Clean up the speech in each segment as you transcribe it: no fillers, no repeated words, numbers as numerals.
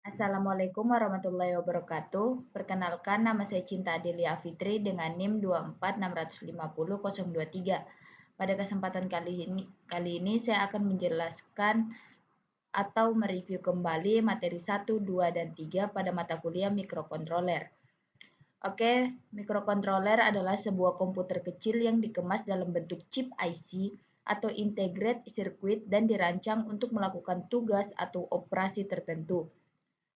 Assalamualaikum warahmatullahi wabarakatuh. Perkenalkan, nama saya Cinta Adelia Fitri dengan NIM 24650.023. Pada kesempatan kali ini saya akan menjelaskan atau mereview kembali materi 1, 2, dan 3 pada mata kuliah mikrokontroler. Oke, mikrokontroler adalah sebuah komputer kecil yang dikemas dalam bentuk chip IC atau integrated circuit dan dirancang untuk melakukan tugas atau operasi tertentu.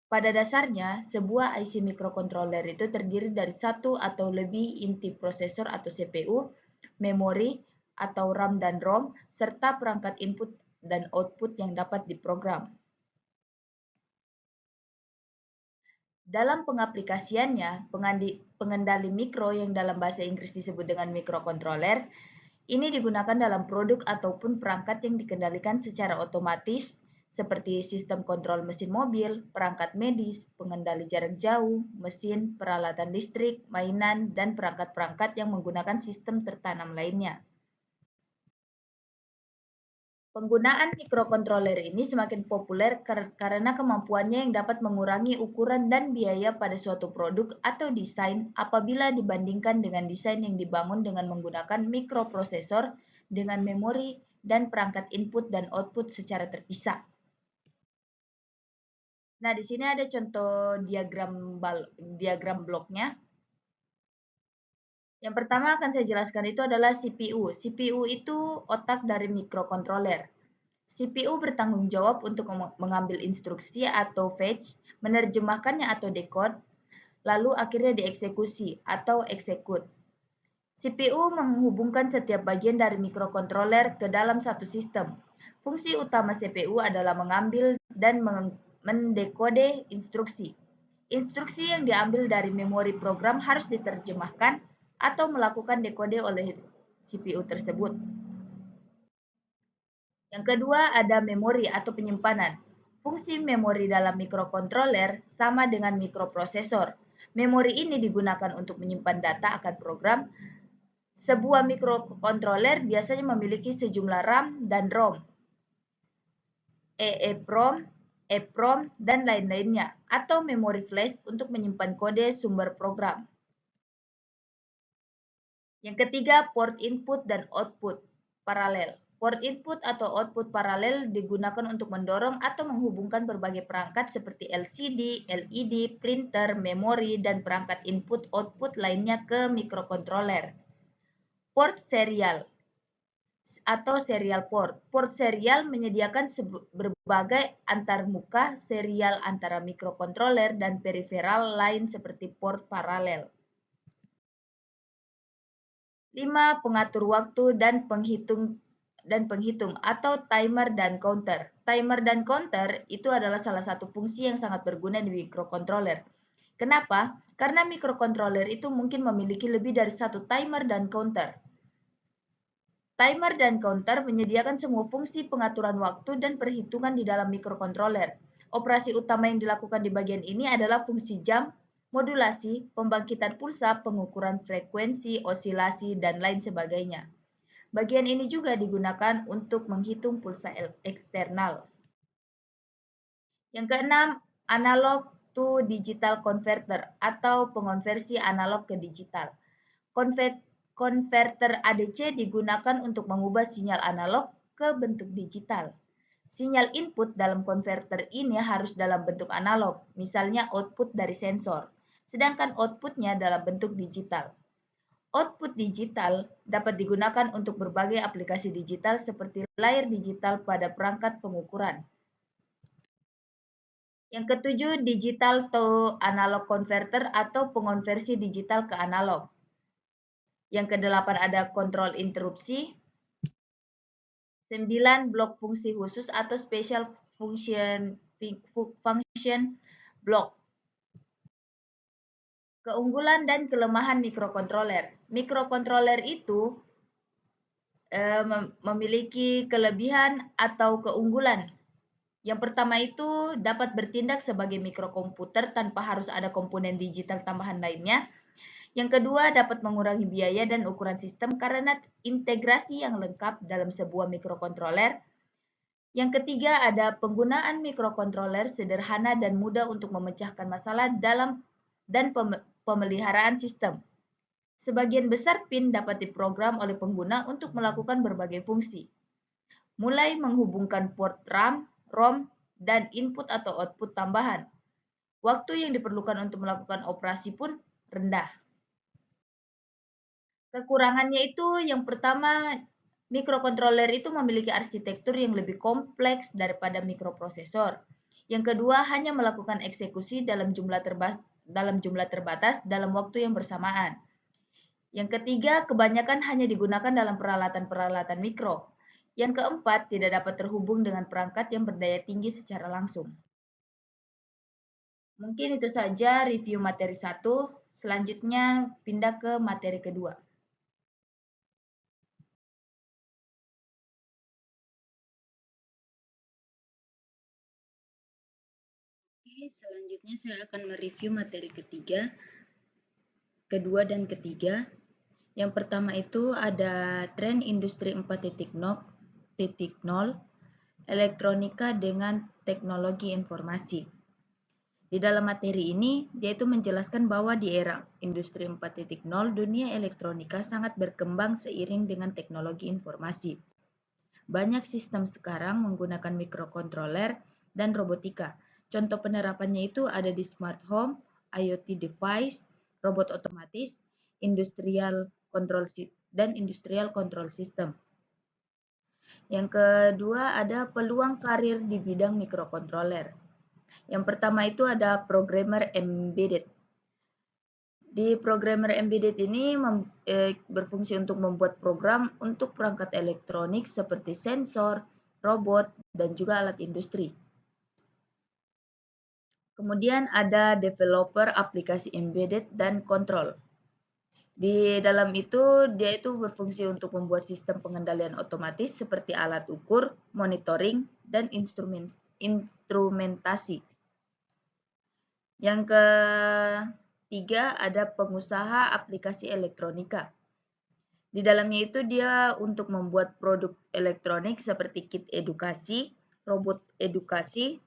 Pada dasarnya, sebuah IC microcontroller itu terdiri dari satu atau lebih inti prosesor atau CPU, memori atau RAM dan ROM, serta perangkat input dan output yang dapat diprogram. Dalam pengaplikasiannya, pengendali mikro yang dalam bahasa Inggris disebut dengan microcontroller, ini digunakan dalam produk ataupun perangkat yang dikendalikan secara otomatis seperti sistem kontrol mesin mobil, perangkat medis, pengendali jarak jauh, mesin, peralatan listrik, mainan, dan perangkat-perangkat yang menggunakan sistem tertanam lainnya. Penggunaan mikrokontroler ini semakin populer karena kemampuannya yang dapat mengurangi ukuran dan biaya pada suatu produk atau desain apabila dibandingkan dengan desain yang dibangun dengan menggunakan mikroprosesor dengan memori dan perangkat input dan output secara terpisah. Nah, di sini ada contoh diagram bloknya. Yang pertama akan saya jelaskan itu adalah CPU. CPU itu otak dari mikrokontroler. CPU bertanggung jawab untuk mengambil instruksi atau fetch, menerjemahkannya atau decode, lalu akhirnya dieksekusi atau execute. CPU menghubungkan setiap bagian dari mikrokontroler ke dalam satu sistem. Fungsi utama CPU adalah mengambil dan mendekode instruksi. Instruksi yang diambil dari memori program harus diterjemahkan atau melakukan dekode oleh CPU tersebut. Yang kedua ada memori atau penyimpanan. Fungsi memori dalam mikrokontroler sama dengan mikroprosesor. Memori ini digunakan untuk menyimpan data akan program. Sebuah mikrokontroler biasanya memiliki sejumlah RAM dan ROM, EEPROM, EPROM, dan lain-lainnya, atau memori flash untuk menyimpan kode sumber program. Yang ketiga, port input dan output paralel. Port input atau output paralel digunakan untuk mendorong atau menghubungkan berbagai perangkat seperti LCD, LED, printer, memori, dan perangkat input-output lainnya ke mikrokontroler. Port serial atau serial port. Port serial menyediakan berbagai antarmuka serial antara mikrokontroler dan periferal lain seperti port paralel. 5. Pengatur waktu dan penghitung atau timer dan counter. Timer dan counter itu adalah salah satu fungsi yang sangat berguna di mikrokontroler. Kenapa? Karena mikrokontroler itu mungkin memiliki lebih dari satu timer dan counter. Timer dan counter menyediakan semua fungsi pengaturan waktu dan perhitungan di dalam mikrokontroler. Operasi utama yang dilakukan di bagian ini adalah fungsi jam, modulasi, pembangkitan pulsa, pengukuran frekuensi, osilasi, dan lain sebagainya. Bagian ini juga digunakan untuk menghitung pulsa eksternal. Yang keenam, analog to digital converter atau pengonversi analog ke digital. Konverter ADC digunakan untuk mengubah sinyal analog ke bentuk digital. Sinyal input dalam konverter ini harus dalam bentuk analog, misalnya output dari sensor, sedangkan outputnya dalam bentuk digital. Output digital dapat digunakan untuk berbagai aplikasi digital seperti layar digital pada perangkat pengukuran. Yang ketujuh, digital to analog converter atau pengonversi digital ke analog. Yang kedelapan ada kontrol interupsi. 9. Blok fungsi khusus atau special function block. Keunggulan dan kelemahan mikrokontroler. Mikrokontroler itu memiliki kelebihan atau keunggulan. Yang pertama itu dapat bertindak sebagai mikrokomputer tanpa harus ada komponen digital tambahan lainnya. Yang kedua, dapat mengurangi biaya dan ukuran sistem karena integrasi yang lengkap dalam sebuah mikrokontroler. Yang ketiga ada penggunaan mikrokontroler sederhana dan mudah untuk memecahkan masalah dalam dan pemeliharaan sistem. Sebagian besar PIN dapat diprogram oleh pengguna untuk melakukan berbagai fungsi, mulai menghubungkan port RAM, ROM, dan input atau output tambahan. Waktu yang diperlukan untuk melakukan operasi pun rendah. Kekurangannya itu yang pertama, mikrokontroler itu memiliki arsitektur yang lebih kompleks daripada mikroprosesor. Yang kedua, hanya melakukan eksekusi dalam jumlah terbatas dalam waktu yang bersamaan. Yang ketiga, kebanyakan hanya digunakan dalam peralatan-peralatan mikro. Yang keempat, tidak dapat terhubung dengan perangkat yang berdaya tinggi secara langsung. Mungkin itu saja review materi 1. Selanjutnya pindah ke materi kedua. Oke, selanjutnya saya akan mereview materi ketiga, kedua, dan ketiga. Yang pertama itu ada tren industri 4.0, elektronika dengan teknologi informasi. Di dalam materi ini, dia itu menjelaskan bahwa di era industri 4.0, dunia elektronika sangat berkembang seiring dengan teknologi informasi. Banyak sistem sekarang menggunakan mikrokontroler dan robotika. Contoh penerapannya itu ada di smart home, IoT device, robot otomatis, industrial control system. Yang kedua ada peluang karir di bidang mikrokontroler. Yang pertama itu ada programmer embedded. Di programmer embedded ini berfungsi untuk membuat program untuk perangkat elektronik seperti sensor, robot, dan juga alat industri. Kemudian ada developer aplikasi embedded dan kontrol. Di dalam itu, dia itu berfungsi untuk membuat sistem pengendalian otomatis seperti alat ukur, monitoring, dan instrumentasi. Yang ketiga ada pengusaha aplikasi elektronika. Di dalamnya itu dia untuk membuat produk elektronik seperti kit edukasi, robot edukasi,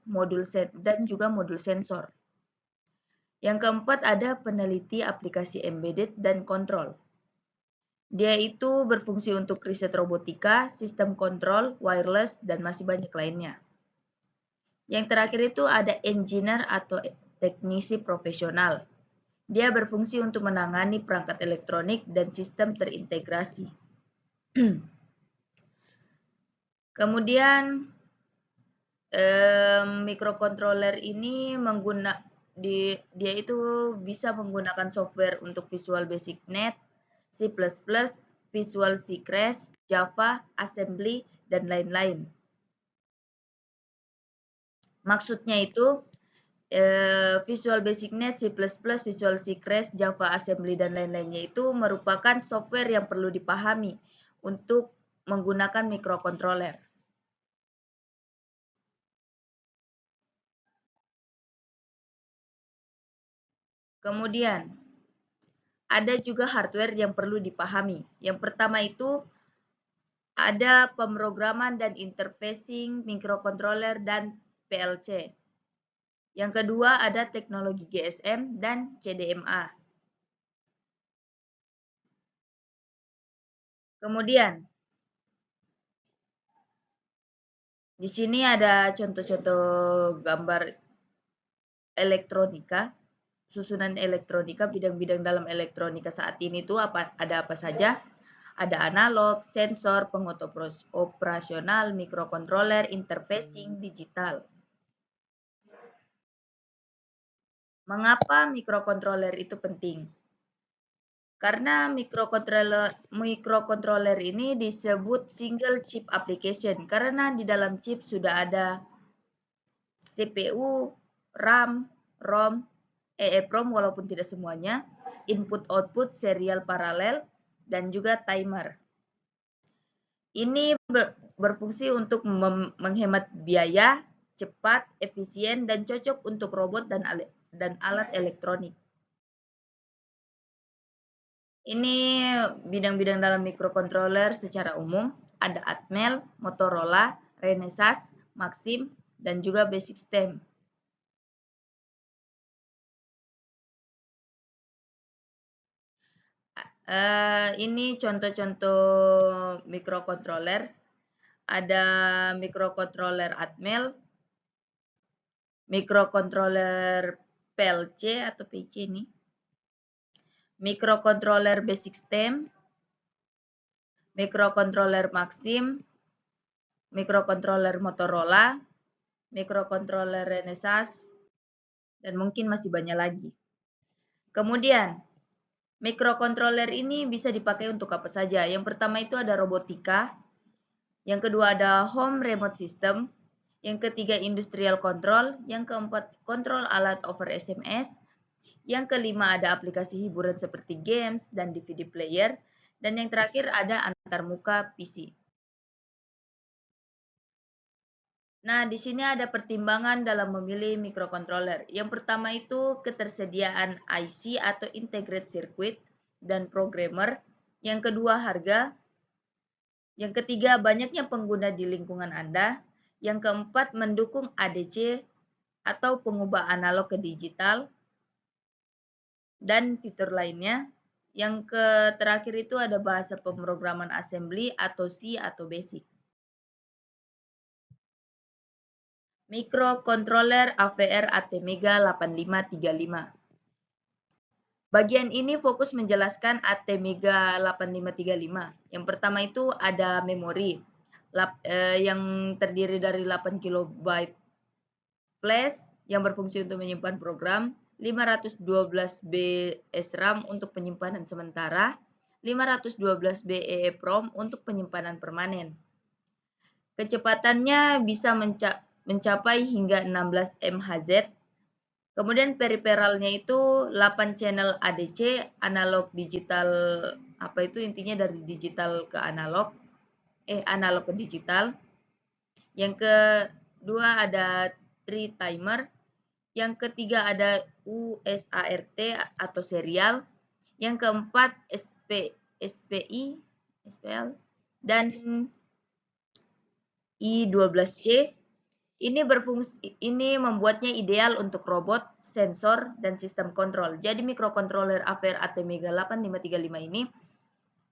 dan juga modul sensor. Yang keempat ada peneliti aplikasi embedded dan kontrol. Dia itu berfungsi untuk riset robotika, sistem kontrol, wireless, dan masih banyak lainnya. Yang terakhir itu ada engineer atau teknisi profesional. Dia berfungsi untuk menangani perangkat elektronik dan sistem terintegrasi. Kemudian mikrokontroler ini dia itu bisa menggunakan software untuk Visual Basic Net, C++, Visual C Crash, Java, Assembly, dan lain-lain. Maksudnya itu Visual Basic Net, C++, Visual C Crash, Java, Assembly, dan lain-lainnya itu merupakan software yang perlu dipahami untuk menggunakan mikrokontroler. Kemudian, ada juga hardware yang perlu dipahami. Yang pertama itu ada pemrograman dan interfacing mikrokontroler dan PLC. Yang kedua ada teknologi GSM dan CDMA. Kemudian, di sini ada contoh-contoh gambar elektronika, susunan elektronika, bidang-bidang dalam elektronika saat ini tuh ada apa saja? Ada analog, sensor, operasional, mikrokontroler, interfacing, digital. Mengapa mikrokontroler itu penting? Karena mikrokontroler ini disebut single chip application karena di dalam chip sudah ada CPU, RAM, ROM, EEPROM walaupun tidak semuanya, input-output serial paralel, dan juga timer. Ini berfungsi untuk menghemat biaya, cepat, efisien, dan cocok untuk robot dan alat elektronik. Ini bidang-bidang dalam mikrokontroler secara umum. Ada Atmel, Motorola, Renesas, Maxim, dan juga Basic STEM. Ini contoh-contoh microcontroller. Ada microcontroller Atmel, microcontroller PLC atau PC ini, microcontroller Basic STEM, microcontroller Maxim, microcontroller Motorola, microcontroller Renesas, dan mungkin masih banyak lagi. Kemudian, microcontroller ini bisa dipakai untuk apa saja. Yang pertama itu ada robotika, yang kedua ada home remote system, yang ketiga industrial control, yang keempat kontrol alat over SMS, yang kelima ada aplikasi hiburan seperti games dan DVD player, dan yang terakhir ada antarmuka PC. Nah, di sini ada pertimbangan dalam memilih microcontroller. Yang pertama itu ketersediaan IC atau integrated circuit dan programmer. Yang kedua harga. Yang ketiga banyaknya pengguna di lingkungan Anda. Yang keempat mendukung ADC atau pengubah analog ke digital dan fitur lainnya. Yang terakhir itu ada bahasa pemrograman assembly atau C atau basic. Microcontroller AVR ATmega 8535. Bagian ini fokus menjelaskan ATmega 8535. Yang pertama itu ada memori yang terdiri dari 8 KB flash yang berfungsi untuk menyimpan program, 512 B SRAM untuk penyimpanan sementara, 512 B EEPROM untuk penyimpanan permanen. Kecepatannya bisa mencapai hingga 16 MHz. Kemudian periferalnya itu 8 channel ADC, analog digital, apa itu intinya dari digital ke analog, analog ke digital. Yang kedua ada 3 timer. Yang ketiga ada USART atau serial. Yang keempat SPI, SPL, dan I12C. Ini membuatnya ideal untuk robot, sensor, dan sistem kontrol. Jadi microcontroller AVR ATmega 8535 ini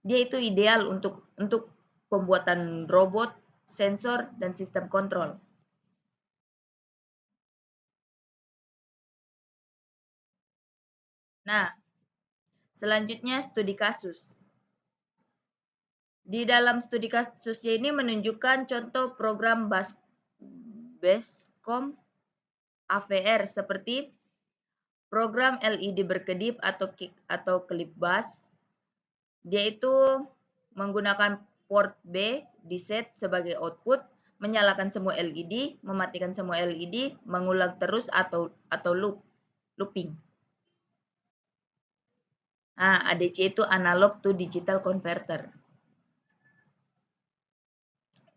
dia itu ideal untuk pembuatan robot, sensor, dan sistem kontrol. Nah, selanjutnya studi kasus. Di dalam studi kasusnya ini menunjukkan contoh program BASCOM AVR seperti program LED berkedip atau klip bus. Dia itu menggunakan port B diset sebagai output, menyalakan semua LED, mematikan semua LED, mengulang terus atau looping. Nah, ADC itu analog to digital converter.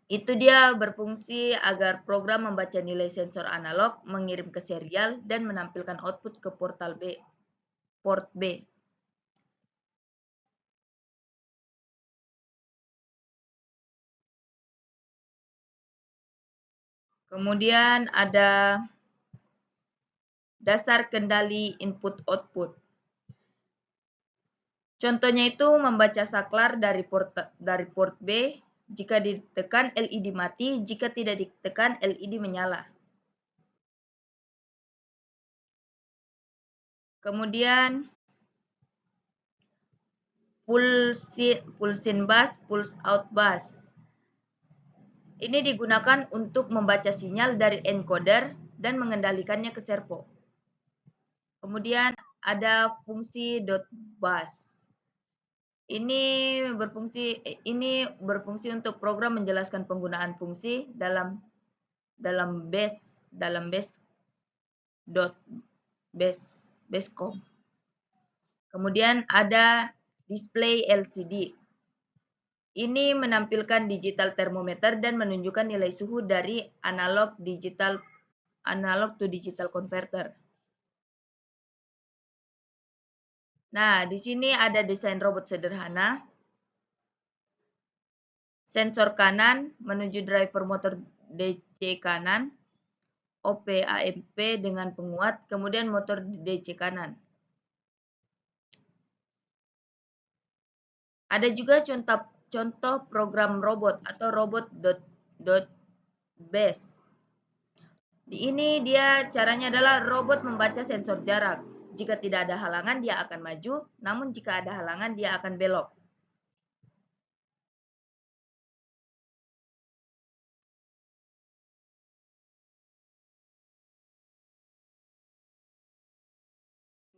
Itu dia berfungsi agar program membaca nilai sensor analog, mengirim ke serial, dan menampilkan output ke port B. Kemudian ada dasar kendali input-output. Contohnya itu membaca saklar dari port B. Jika ditekan LED mati, jika tidak ditekan LED menyala. Kemudian pulse in bus, pulse out bus. Ini digunakan untuk membaca sinyal dari encoder dan mengendalikannya ke servo. Kemudian ada fungsi dot bus. Ini berfungsi untuk program menjelaskan penggunaan fungsi dalam BASCOM. Kemudian ada display LCD. Ini menampilkan digital thermometer dan menunjukkan nilai suhu dari analog to digital converter. Nah, di sini ada desain robot sederhana. Sensor kanan menuju driver motor DC kanan, OP-AMP dengan penguat, kemudian motor DC kanan. Ada juga contoh program robot atau robot.base. Di ini dia caranya adalah robot membaca sensor jarak. Jika tidak ada halangan dia akan maju, namun jika ada halangan dia akan belok.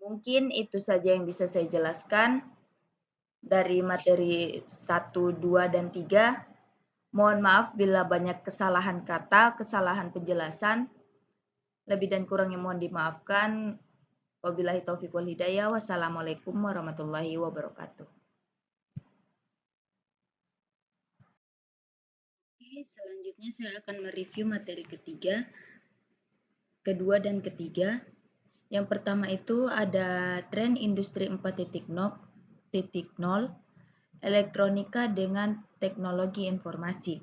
Mungkin itu saja yang bisa saya jelaskan dari materi 1, 2, dan 3. Mohon maaf bila banyak kesalahan kata, kesalahan penjelasan. Lebih dan kurangnya mohon dimaafkan. Wabillahi taufiq wal hidayah. Wassalamualaikum warahmatullahi wabarakatuh. Oke, selanjutnya saya akan mereview materi kedua dan ketiga. Yang pertama itu ada tren industri 4.0, elektronika dengan teknologi informasi.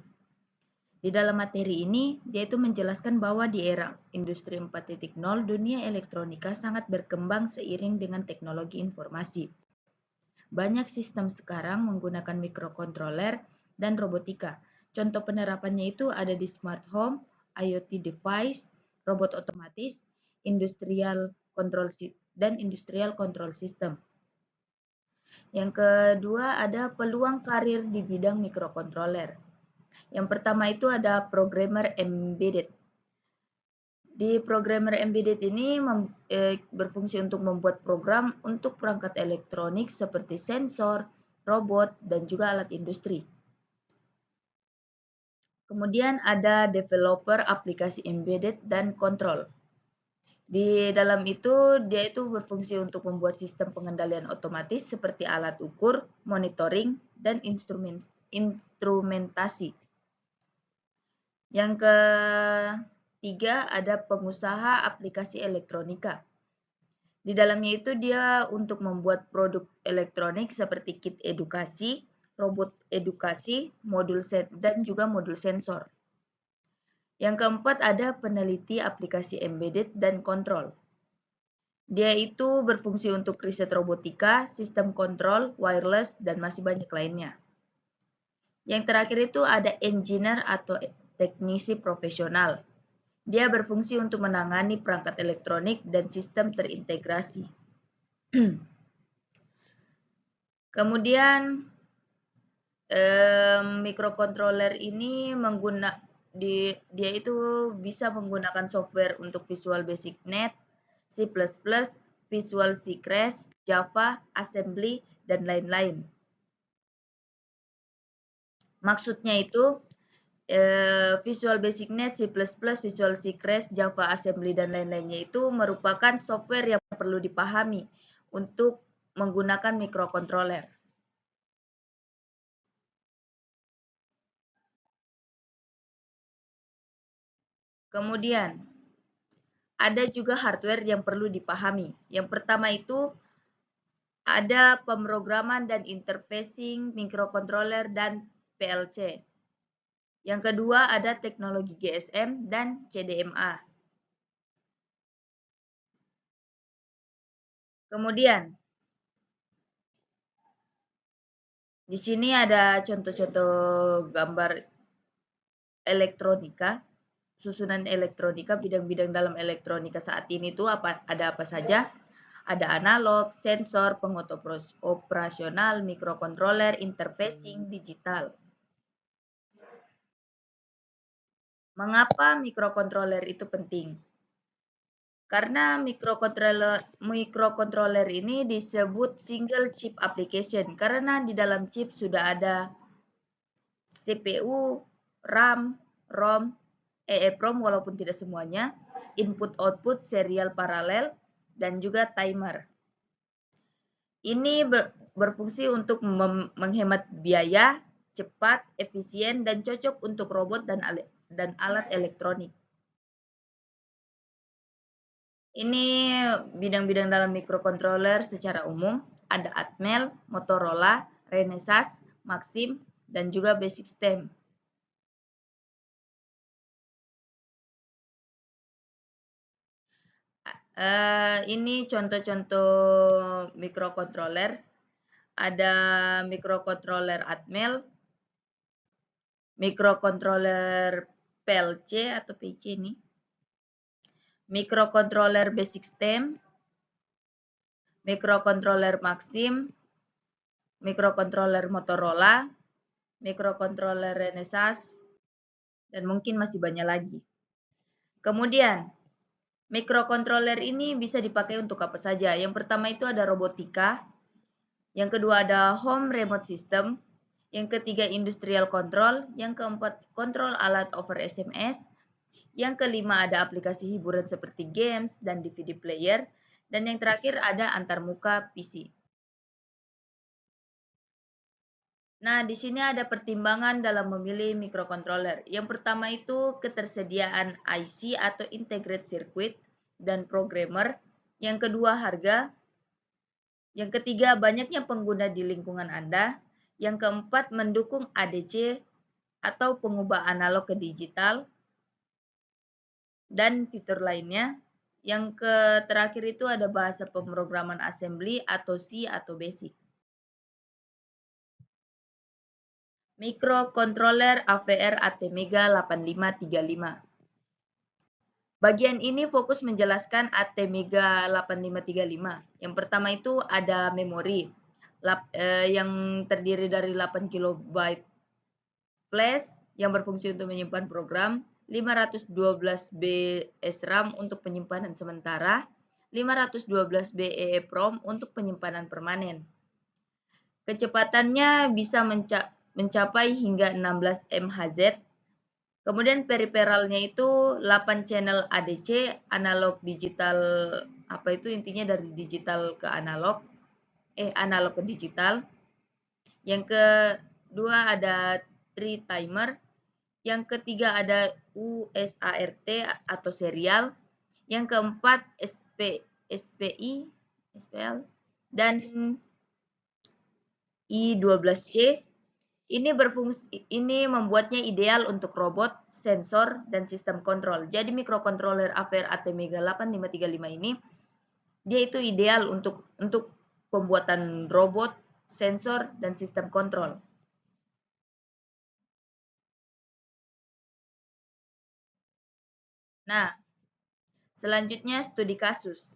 Di dalam materi ini, dia itu menjelaskan bahwa di era industri 4.0, dunia elektronika sangat berkembang seiring dengan teknologi informasi. Banyak sistem sekarang menggunakan mikrokontroler dan robotika. Contoh penerapannya itu ada di smart home, IoT device, robot otomatis, industrial control system. Yang kedua ada peluang karir di bidang mikrokontroler. Yang pertama itu ada programmer embedded. Di programmer embedded ini berfungsi untuk membuat program untuk perangkat elektronik seperti sensor, robot, dan juga alat industri. Kemudian ada developer aplikasi embedded dan kontrol. Di dalam itu, dia itu berfungsi untuk membuat sistem pengendalian otomatis seperti alat ukur, monitoring, dan instrumentasi. Yang ketiga ada pengusaha aplikasi elektronika. Di dalamnya itu dia untuk membuat produk elektronik seperti kit edukasi, robot edukasi, dan juga modul sensor. Yang keempat ada peneliti aplikasi embedded dan kontrol. Dia itu berfungsi untuk riset robotika, sistem kontrol, wireless, dan masih banyak lainnya. Yang terakhir itu ada engineer atau teknisi profesional. Dia berfungsi untuk menangani perangkat elektronik dan sistem terintegrasi. Kemudian mikrokontroler ini dia itu bisa menggunakan software untuk Visual Basic Net, C++, Visual C Crash, Java, Assembly, dan lain-lain. Maksudnya itu Visual Basic Net, C++, Visual C Crash, Java, Assembly, dan lain-lainnya itu merupakan software yang perlu dipahami untuk menggunakan mikrokontroler. Kemudian, ada juga hardware yang perlu dipahami. Yang pertama itu ada pemrograman dan interfacing mikrokontroler dan PLC. Yang kedua ada teknologi GSM dan CDMA. Kemudian, di sini ada contoh-contoh gambar elektronika, susunan elektronika, bidang-bidang dalam elektronika saat ini tuh ada apa saja? Ada analog, sensor, operasional, mikrokontroler, interfacing, digital. Mengapa mikrokontroler itu penting? Karena mikrokontroler ini disebut single chip application karena di dalam chip sudah ada CPU, RAM, ROM, EEPROM walaupun tidak semuanya, input-output serial paralel, dan juga timer. Ini berfungsi untuk menghemat biaya, cepat, efisien, dan cocok untuk robot dan alat elektronik. Ini bidang-bidang dalam mikrokontroler secara umum. Ada Atmel, Motorola, Renesas, Maxim, dan juga Basic Stem. Ini contoh-contoh mikrokontroler. Ada mikrokontroler Atmel, mikrokontroler PLC atau PC ini, mikrokontroler Basic Stem, mikrokontroler Maxim, mikrokontroler Motorola, mikrokontroler Renesas, dan mungkin masih banyak lagi. Kemudian, mikrokontroler ini bisa dipakai untuk apa saja. Yang pertama itu ada robotika, yang kedua ada home remote system, yang ketiga industrial control, yang keempat kontrol alat over SMS, yang kelima ada aplikasi hiburan seperti games dan DVD player, dan yang terakhir ada antarmuka PC. Nah, di sini ada pertimbangan dalam memilih mikrokontroler. Yang pertama itu ketersediaan IC atau Integrated Circuit dan programmer. Yang kedua harga. Yang ketiga banyaknya pengguna di lingkungan Anda. Yang keempat mendukung ADC atau pengubah analog ke digital. Dan fitur lainnya. Yang terakhir itu ada bahasa pemrograman assembly atau C atau basic. Mikrokontroler AVR ATmega 8535. Bagian ini fokus menjelaskan ATmega 8535. Yang pertama itu ada memori yang terdiri dari 8 KB flash yang berfungsi untuk menyimpan program, 512 B SRAM untuk penyimpanan sementara, 512 B EEPROM untuk penyimpanan permanen. Kecepatannya bisa mencapai hingga 16 MHz. Kemudian periferalnya itu 8 channel ADC, analog digital, apa itu intinya dari digital ke analog, analog ke digital. Yang kedua ada 3 timer. Yang ketiga ada USART atau serial. Yang keempat SPI, SPL, dan I12C. Ini membuatnya ideal untuk robot, sensor, dan sistem kontrol. Jadi mikrokontroler AVR ATmega 8535 ini dia itu ideal untuk pembuatan robot, sensor, dan sistem kontrol. Nah, selanjutnya studi kasus.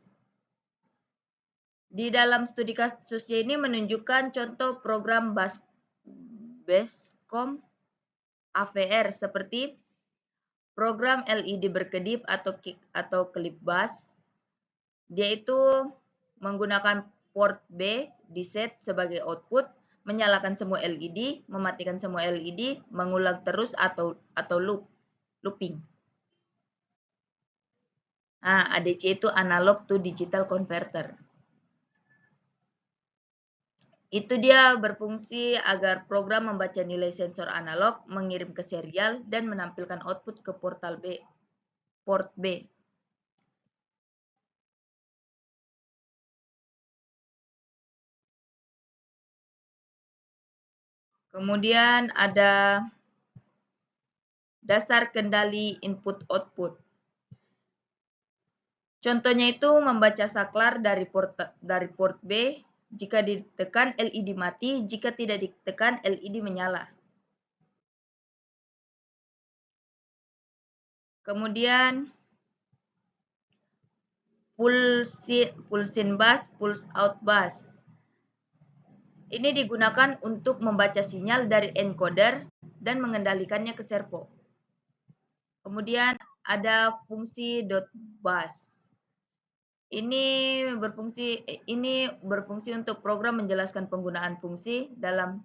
Di dalam studi kasusnya ini menunjukkan contoh program BASCOM AVR seperti program LED berkedip atau klip bus. Dia itu menggunakan port B diset sebagai output, menyalakan semua LED, mematikan semua LED, mengulang terus atau looping. Nah, ADC itu analog to digital converter. Itu dia berfungsi agar program membaca nilai sensor analog, mengirim ke serial, dan menampilkan output ke port B. Kemudian ada dasar kendali input-output. Contohnya itu membaca saklar dari port B, jika ditekan LED mati, jika tidak ditekan LED menyala. Kemudian pulse in bus, pulse out bus. Ini digunakan untuk membaca sinyal dari encoder dan mengendalikannya ke servo. Kemudian ada fungsi dot bus. Ini berfungsi untuk program menjelaskan penggunaan fungsi dalam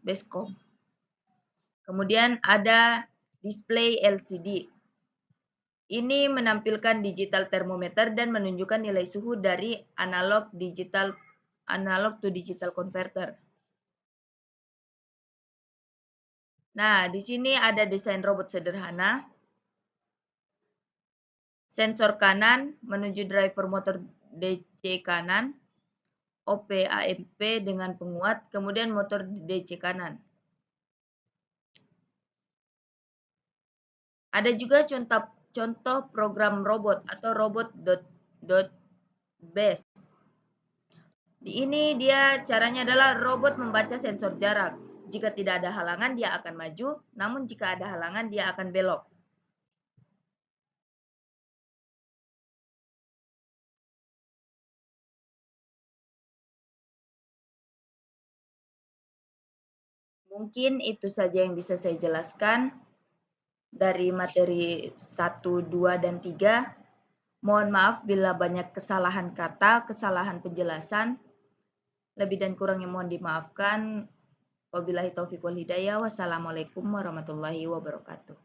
basecom. Kemudian ada display LCD. Ini menampilkan digital thermometer dan menunjukkan nilai suhu dari analog to digital converter. Nah, di sini ada desain robot sederhana. Sensor kanan menuju driver motor DC kanan, OP AMP dengan penguat, kemudian motor DC kanan. Ada juga contoh program robot atau robot.base. Di ini dia caranya adalah robot membaca sensor jarak. Jika tidak ada halangan dia akan maju, namun jika ada halangan dia akan belok. Mungkin itu saja yang bisa saya jelaskan dari materi 1, 2, dan 3. Mohon maaf bila banyak kesalahan kata, kesalahan penjelasan. Lebih dan kurangnya mohon dimaafkan. Wabillahi taufiq wal hidayah. Wassalamualaikum warahmatullahi wabarakatuh.